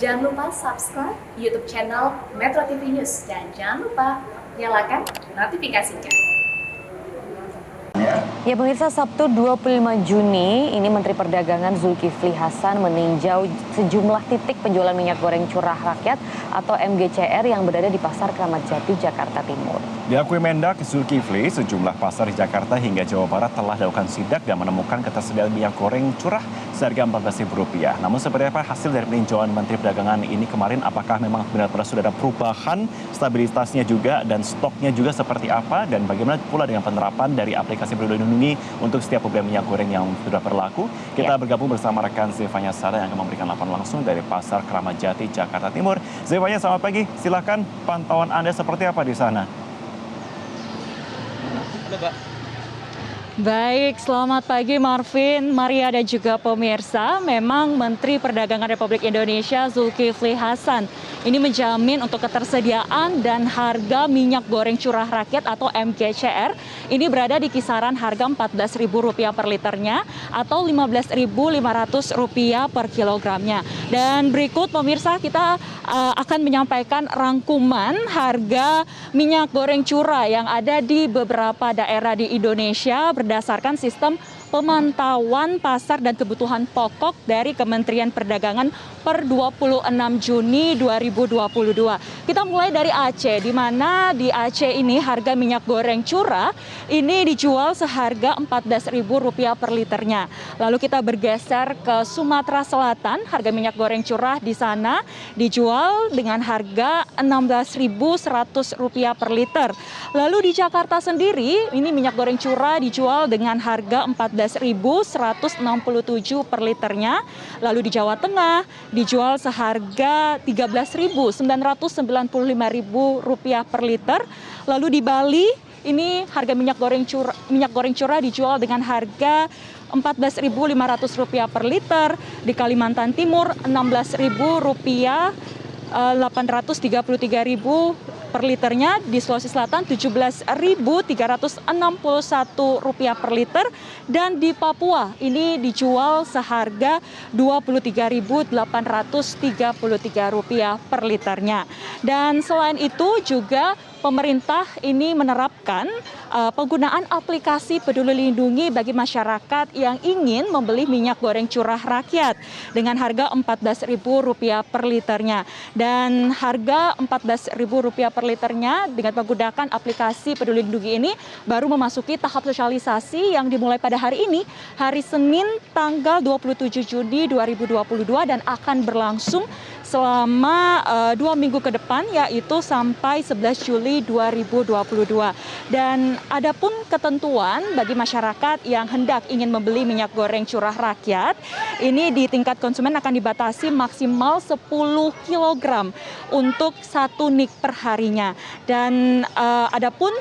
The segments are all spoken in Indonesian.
Jangan lupa subscribe YouTube channel Metro TV News dan jangan lupa nyalakan notifikasinya. Ya pemirsa, Sabtu 25 Juni ini Menteri Perdagangan Zulkifli Hasan meninjau sejumlah titik penjualan minyak goreng curah rakyat atau MGCR yang berada di Pasar Kramat Jati, Jakarta Timur. Diakui Mendak Zulkifli, sejumlah pasar di Jakarta hingga Jawa Barat telah dilakukan sidak dan menemukan ketersediaan minyak goreng curah seharga Rp14.000. Namun seperti apa hasil dari peninjauan Menteri Perdagangan ini kemarin, apakah memang benar-benar sudah ada perubahan stabilitasnya juga dan stoknya juga seperti apa, dan bagaimana pula dengan penerapan dari aplikasi Peduli Lindungi untuk setiap pembelian minyak goreng yang sudah berlaku. Kita bergabung bersama rekan Zevanya Sara yang akan memberikan laporan langsung dari Pasar Kramat Jati, Jakarta Timur. Zevanya, selamat pagi. Silakan pantauan Anda seperti apa di sana? Halo, Mbak. Baik, selamat pagi Marvin, Maria dan juga pemirsa. Memang Menteri Perdagangan Republik Indonesia Zulkifli Hasan ini menjamin untuk ketersediaan dan harga minyak goreng curah rakyat atau MGCR ini berada di kisaran harga Rp14.000 per liternya atau Rp15.500 per kilogramnya. Dan berikut pemirsa, kita akan menyampaikan rangkuman harga minyak goreng curah yang ada di beberapa daerah di Indonesia berdasarkan sistem pemantauan pasar dan kebutuhan pokok dari Kementerian Perdagangan per 26 Juni 2022. Kita mulai dari Aceh, di mana di Aceh ini harga minyak goreng curah ini dijual seharga Rp14.000 per liternya. Lalu kita bergeser ke Sumatera Selatan, harga minyak goreng curah di sana dijual dengan harga Rp16.100 per liter. Lalu di Jakarta sendiri, ini minyak goreng curah dijual dengan harga Rp14.167 per liternya. Lalu di Jawa Tengah dijual seharga Rp13.995 per liter. Lalu di Bali ini harga minyak goreng curah dijual dengan harga Rp14.500 per liter. Di Kalimantan Timur Rp16.000, Rp833.000 per liternya. Di Sulawesi Selatan Rp17.361 per liter, dan di Papua ini dijual seharga Rp20.833 per liternya. Dan selain itu juga pemerintah ini menerapkan penggunaan aplikasi Peduli Lindungi bagi masyarakat yang ingin membeli minyak goreng curah rakyat dengan harga Rp14.000 per liternya. Dan harga Rp14.000 per liternya dengan menggunakan aplikasi Peduli Lindungi ini baru memasuki tahap sosialisasi yang dimulai pada hari ini, hari Senin tanggal 27 Juni 2022, dan akan berlangsung selama 2 minggu ke depan, yaitu sampai 11 Juli 2022. Dan adapun ketentuan bagi masyarakat yang hendak ingin membeli minyak goreng curah rakyat, ini di tingkat konsumen akan dibatasi maksimal 10 kg untuk 1 nik per harinya. Dan adapun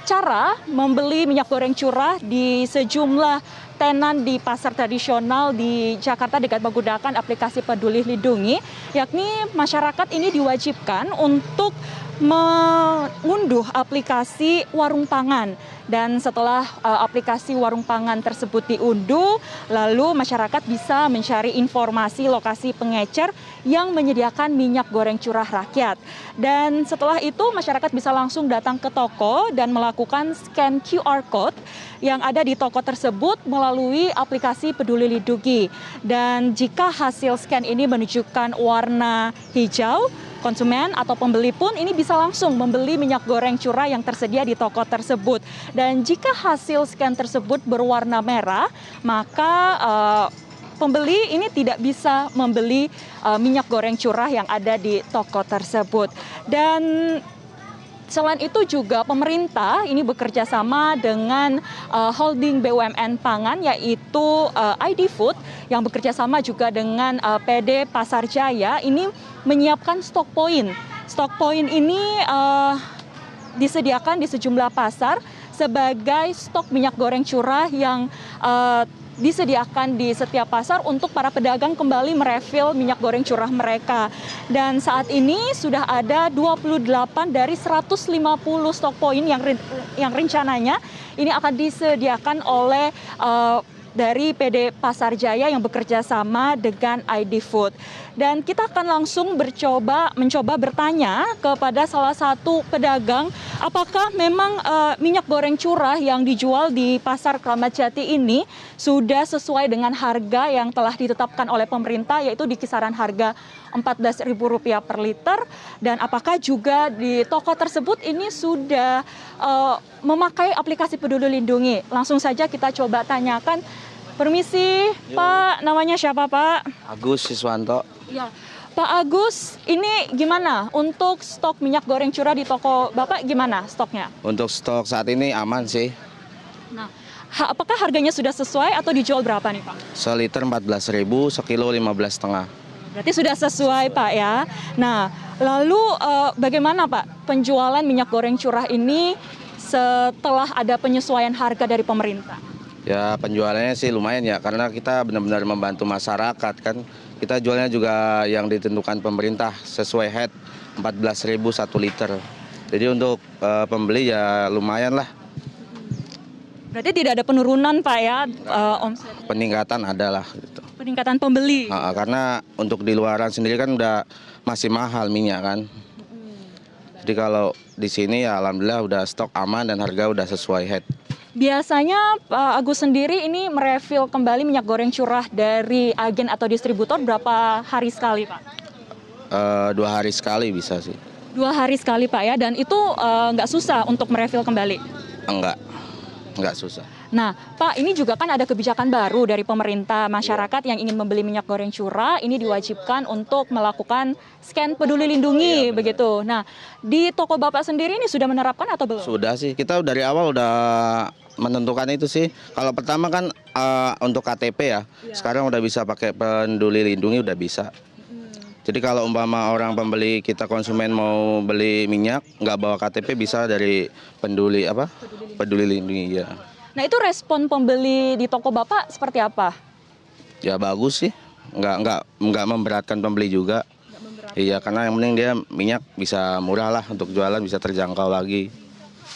cara membeli minyak goreng curah di sejumlah tenan di pasar tradisional di Jakarta dengan menggunakan aplikasi Peduli Lindungi, yakni masyarakat ini diwajibkan untuk mengunduh aplikasi warung pangan. Dan setelah aplikasi warung pangan tersebut diunduh, lalu masyarakat bisa mencari informasi lokasi pengecer yang menyediakan minyak goreng curah rakyat. Dan setelah itu masyarakat bisa langsung datang ke toko dan melakukan scan QR code yang ada di toko tersebut melalui aplikasi Peduli Lindungi. Dan jika hasil scan ini menunjukkan warna hijau, konsumen atau pembeli pun ini bisa langsung membeli minyak goreng curah yang tersedia di toko tersebut. Dan jika hasil scan tersebut berwarna merah, maka pembeli ini tidak bisa membeli minyak goreng curah yang ada di toko tersebut. Dan selain itu juga pemerintah ini bekerja sama dengan holding BUMN pangan, yaitu ID Food, yang bekerja sama juga dengan PD Pasar Jaya ini menyiapkan stok point. Stok point ini disediakan di sejumlah pasar sebagai stok minyak goreng curah yang disediakan di setiap pasar untuk para pedagang kembali merefill minyak goreng curah mereka. Dan saat ini sudah ada 28 dari 150 stok point yang rencananya ini akan disediakan oleh dari PD Pasar Jaya yang bekerja sama dengan ID Food. Dan kita akan langsung mencoba bertanya kepada salah satu pedagang, apakah memang minyak goreng curah yang dijual di Pasar Kramat Jati ini sudah sesuai dengan harga yang telah ditetapkan oleh pemerintah, yaitu di kisaran harga Rp14.000 per liter, dan apakah juga di toko tersebut ini sudah memakai aplikasi Peduli Lindungi. Langsung saja kita coba tanyakan. Permisi, Pak, namanya siapa, Pak? Agus Siswanto. Ya, Pak Agus, ini gimana untuk stok minyak goreng curah di toko Bapak, gimana stoknya? Untuk stok saat ini aman sih. Nah, apakah harganya sudah sesuai atau dijual berapa nih, Pak? Seliter 14.000, sekilo 15,5. Berarti sudah sesuai, Pak, ya. Nah, lalu bagaimana, Pak, penjualan minyak goreng curah ini setelah ada penyesuaian harga dari pemerintah? Ya penjualannya sih lumayan ya, karena kita benar-benar membantu masyarakat kan. Kita jualnya juga yang ditentukan pemerintah sesuai head 14.000 1 liter. Jadi untuk pembeli ya lumayan lah. Berarti tidak ada penurunan, Pak, ya, omset? Peningkatan adalah gitu. Peningkatan pembeli? Karena untuk di luaran sendiri kan udah masih mahal minyak kan. Jadi kalau di sini ya alhamdulillah udah stok aman dan harga udah sesuai head. Biasanya Pak Agus sendiri ini merefill kembali minyak goreng curah dari agen atau distributor berapa hari sekali, Pak? 2 hari sekali bisa sih. 2 hari sekali, Pak, ya, dan itu nggak susah untuk merefill kembali? Enggak susah. Nah, Pak, ini juga kan ada kebijakan baru dari pemerintah. Masyarakat yang ingin membeli minyak goreng curah ini diwajibkan untuk melakukan scan Peduli Lindungi, begitu. Nah, di toko Bapak sendiri ini sudah menerapkan atau belum? Sudah sih, kita dari awal udah menentukan itu sih. Kalau pertama kan untuk KTP ya, sekarang udah bisa pakai Peduli Lindungi, udah bisa. Jadi kalau umpama orang pembeli kita konsumen mau beli minyak nggak bawa KTP bisa dari Peduli Lindungi ya. Nah, itu respon pembeli di toko Bapak seperti apa? Ya bagus sih, nggak memberatkan pembeli juga. Iya, karena yang penting dia minyak bisa murah lah untuk jualan, bisa terjangkau lagi.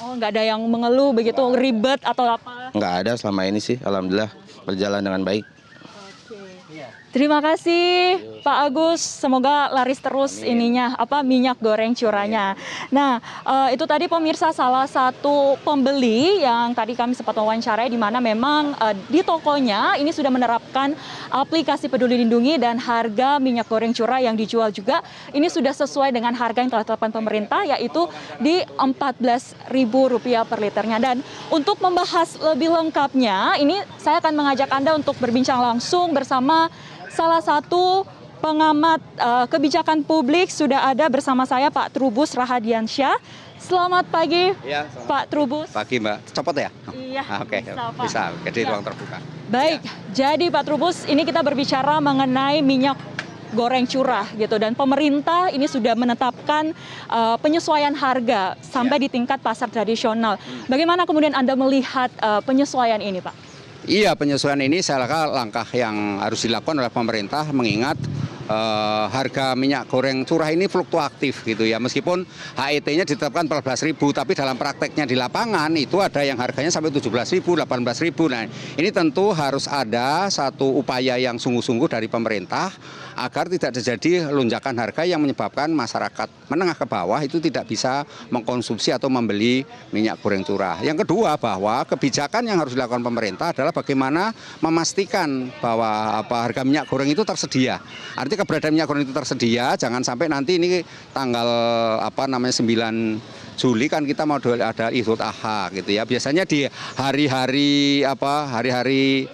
Oh, nggak ada yang mengeluh begitu, ribet atau apa? Nggak ada selama ini sih, alhamdulillah berjalan dengan baik. Terima kasih Pak Agus, semoga laris terus minyak goreng curahnya. Nah, itu tadi pemirsa salah satu pembeli yang tadi kami sempat wawancarai, di mana memang di tokonya ini sudah menerapkan aplikasi Peduli Lindungi dan harga minyak goreng curah yang dijual juga ini sudah sesuai dengan harga yang telah ditetapkan pemerintah, yaitu di Rp14.000 per liternya. Dan untuk membahas lebih lengkapnya, ini saya akan mengajak Anda untuk berbincang langsung bersama salah satu pengamat kebijakan publik. Sudah ada bersama saya Pak Trubus Rahadiansyah. Selamat pagi, ya, Pak Trubus. Pagi, Mbak. Copot ya? Iya, bisa. Jadi ruang terbuka. Baik, jadi Pak Trubus, ini kita berbicara mengenai minyak goreng curah gitu, dan pemerintah ini sudah menetapkan penyesuaian harga sampai di tingkat pasar tradisional. Bagaimana kemudian Anda melihat penyesuaian ini, Pak? Iya, penyesuaian ini saya rasa langkah yang harus dilakukan oleh pemerintah, mengingat harga minyak goreng curah ini fluktuatif gitu ya. Meskipun HET-nya ditetapkan 14.000, tapi dalam prakteknya di lapangan itu ada yang harganya sampai 17.000, 18.000. Nah, ini tentu harus ada satu upaya yang sungguh-sungguh dari pemerintah agar tidak terjadi lonjakan harga yang menyebabkan masyarakat menengah ke bawah itu tidak bisa mengkonsumsi atau membeli minyak goreng curah. Yang kedua, bahwa kebijakan yang harus dilakukan pemerintah adalah bagaimana memastikan bahwa harga minyak goreng itu tersedia. Artinya keberadaan minyak goreng itu tersedia, jangan sampai nanti ini tanggal 9 Juli kan kita mau ada Idul Adha gitu ya. Biasanya di hari-hari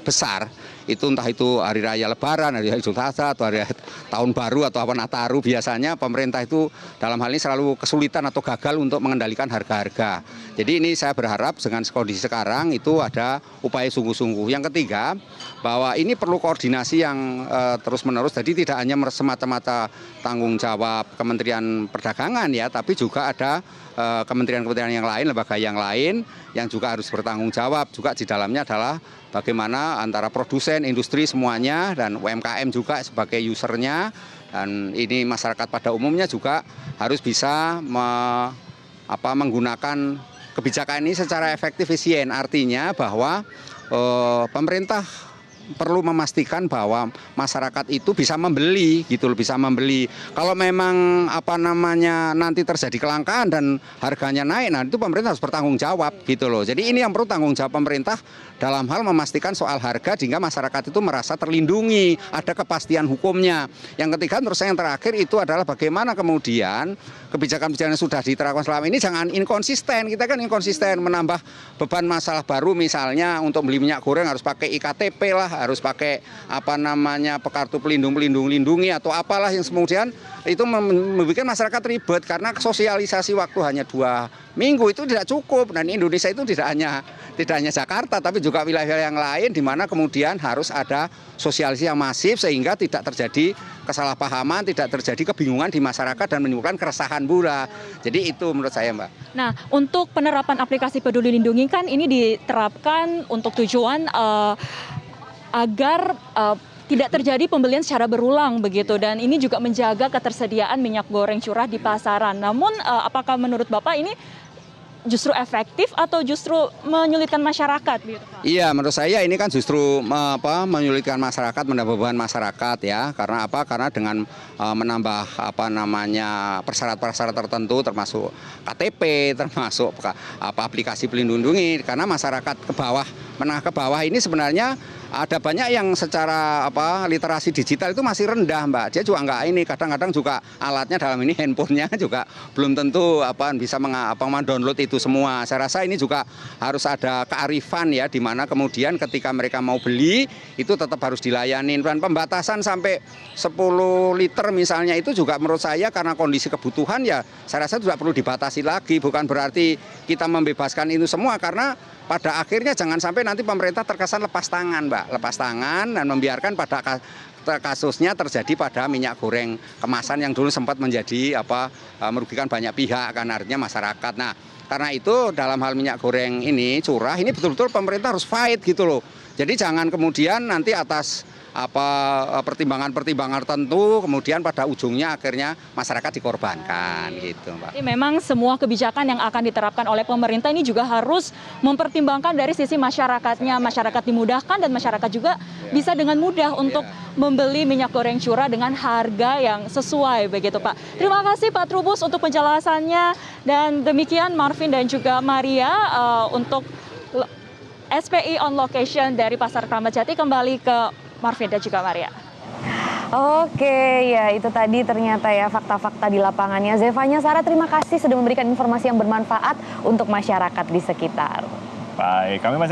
besar itu, entah itu hari raya Lebaran, hari Idul Adha atau hari tahun baru atau Nataru, biasanya pemerintah itu dalam hal ini selalu kesulitan atau gagal untuk mengendalikan harga-harga. Jadi ini saya berharap dengan kondisi sekarang itu ada upaya sungguh-sungguh. Yang ketiga, bahwa ini perlu koordinasi yang terus-menerus. Jadi tidak hanya semata-mata tanggung jawab Kementerian Perdagangan ya, tapi juga ada kementerian-kementerian yang lain, lembaga yang lain yang juga harus bertanggung jawab. Juga di dalamnya adalah bagaimana antara produsen, industri semuanya, dan UMKM juga sebagai usernya, dan ini masyarakat pada umumnya juga harus bisa menggunakan kebijakan ini secara efektif, efisien. Artinya bahwa pemerintah perlu memastikan bahwa masyarakat itu bisa membeli gitu loh, bisa membeli. Kalau memang nanti terjadi kelangkaan dan harganya naik, nah itu pemerintah harus bertanggung jawab gitu loh. Jadi ini yang perlu tanggung jawab pemerintah dalam hal memastikan soal harga sehingga masyarakat itu merasa terlindungi, ada kepastian hukumnya. Yang ketiga menurut saya yang terakhir itu adalah bagaimana kemudian kebijakan-kebijakan yang sudah diterapkan selama ini jangan inkonsisten. Kita kan inkonsisten menambah beban masalah baru, misalnya untuk beli minyak goreng harus pakai IKTP lah, harus pakai kartu pelindungi atau apalah yang kemudian itu membuat masyarakat ribet karena sosialisasi waktu hanya 2 minggu itu tidak cukup. Dan Indonesia itu tidak hanya Jakarta tapi juga wilayah yang lain di mana kemudian harus ada sosialisasi yang masif sehingga tidak terjadi kesalahpahaman, tidak terjadi kebingungan di masyarakat dan menimbulkan keresahan pula. Jadi itu menurut saya, Mbak. Nah, untuk penerapan aplikasi Peduli Lindungi kan ini diterapkan untuk tujuan agar tidak terjadi pembelian secara berulang begitu, dan ini juga menjaga ketersediaan minyak goreng curah di pasaran. Namun apakah menurut Bapak ini justru efektif atau justru menyulitkan masyarakat gitu, Pak? Iya, menurut saya ini kan justru menyulitkan masyarakat, menambah beban masyarakat ya. Karena apa? Karena dengan menambah persyarat-persyarat tertentu termasuk KTP, termasuk aplikasi pelindung lindungi, karena masyarakat menengah ke bawah ini sebenarnya ada banyak yang secara literasi digital itu masih rendah, Mbak. Dia juga kadang-kadang juga alatnya dalam ini handphonenya juga belum tentu bisa mendownload itu semua. Saya rasa ini juga harus ada kearifan ya, di mana kemudian ketika mereka mau beli itu tetap harus dilayani, dan pembatasan sampai 10 liter misalnya itu juga menurut saya karena kondisi kebutuhan ya saya rasa tidak perlu dibatasi lagi. Bukan berarti kita membebaskan itu semua, karena pada akhirnya jangan sampai nanti pemerintah terkesan lepas tangan, Mbak, lepas tangan dan membiarkan pada kasusnya terjadi pada minyak goreng kemasan yang dulu sempat menjadi merugikan banyak pihak, kan artinya masyarakat. Nah, karena itu dalam hal minyak goreng ini curah ini betul-betul pemerintah harus fight gitu loh. Jadi jangan kemudian nanti atas pertimbangan-pertimbangan tertentu kemudian pada ujungnya akhirnya masyarakat dikorbankan gitu, Mbak. Jadi memang semua kebijakan yang akan diterapkan oleh pemerintah ini juga harus mempertimbangkan dari sisi masyarakatnya, masyarakat dimudahkan dan masyarakat juga bisa dengan mudah untuk membeli minyak goreng curah dengan harga yang sesuai begitu, Pak. Terima kasih Pak Trubus untuk penjelasannya, dan demikian Marvin dan juga Maria untuk SPI on location dari Pasar Kramat Jati. Kembali ke Marvin dan juga Maria. Oke, ya itu tadi ternyata ya fakta-fakta di lapangannya. Zevanya, Sarah, terima kasih sudah memberikan informasi yang bermanfaat untuk masyarakat di sekitar. Baik, kami masih